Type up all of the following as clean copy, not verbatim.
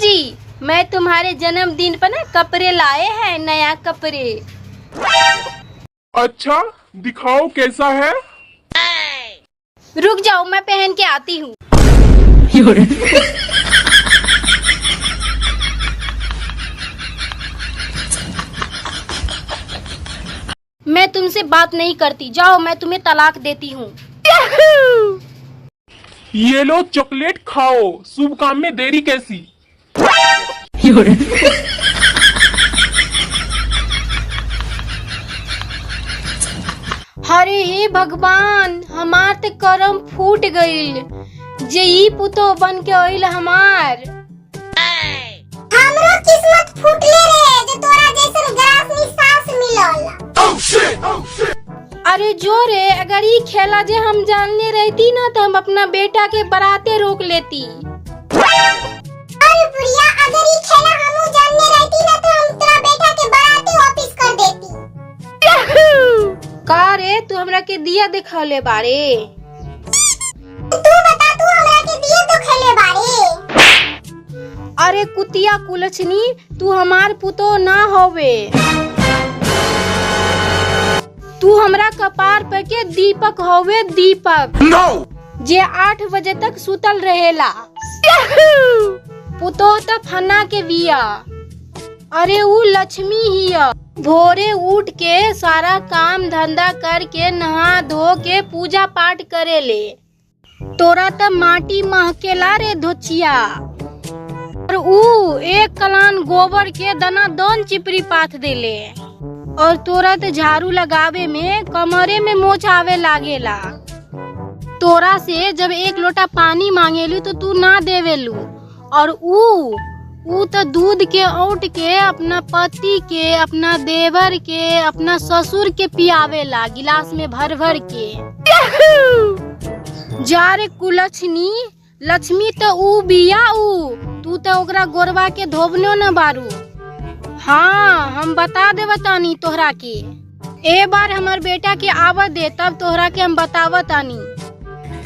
जी, मैं तुम्हारे जन्मदिन पर ना कपड़े लाए हैं, नया कपड़े। अच्छा, दिखाओ कैसा है। रुक जाओ, मैं पहन के आती हूँ। मैं तुमसे बात नहीं करती, जाओ, मैं तुम्हें तलाक देती हूँ। ये लो चॉकलेट खाओ, शुभ काम में देरी कैसी। अरे हे भगवान, हमार ते करम फूट गईल, जे ई पुतो बन के आइल हमार। हमरो किस्मत फूटले रे, जे तोरा जैसन ग्रासनी सास मिलल। अरे जो रे, अगर ई खेला जे हम जानले रहती ना तो हम अपना बेटा के बराते रोक लेती। अरे बुढ़िया, अगर ई खेला हमू जानने रहती ना तो हम तेरा बेटा के बराती वापस कर देती। का रे, तू हमरा के दिया दिखौले बारे। तू बता, तू हमरा के दिए तो खेले बारे। अरे कुतिया कुलछनी, तू हमार पुतो ना होवे। तू हमरा कपार पे के दीपक होवे, दीपक। जे 8 बजे तक सुतल रहेला। पुतो तो फना के बिया। अरे वो लक्ष्मी हिया, भोरे उठ के सारा काम धंधा करके नहा धो के पूजा पाठ करेले। तोरा तो माटी महकेला रे धोचिया। और ऊ एक कलान गोबर के दना दन चिपरी पाथ देले। और तोरा तो झाड़ू लगावे में कमरे में मोच आवे लागेला। तोरा से जब एक लोटा पानी मांगेलू तो तू ना देवेलू। और ऊ तो दूध के औट के अपना पति के, अपना देवर के, अपना ससुर के पियावेला गिलास में भर भर के। जा रे कुलछनी, लक्ष्मी तो ऊ बिया ऊ, तू तो ओकरा गोरवा के धोबनो न बारू। हाँ, हम बता दे बतानी तोहरा के। ए बार हमार बेटा के आवत दे, तब तोहरा के हम बतावतानी।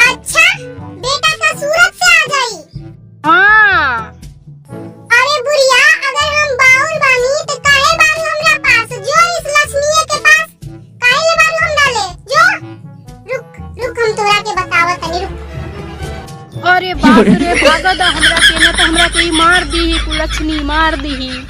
अच्छा, बेटा का सूरत से आ जाई। हाँ। अरे बुढ़िया, अगर हम बाउल बानी तो काहे बारू हमरा पास? जो इस लक्ष्मी के पास काहे ले बारू हम डाले? जो रुक हम तोरा के बतावत तनी, रुक। अरे बाप रे, भागद हमरा के, न तो हमरा के मार दी कुलछनी, मार दी।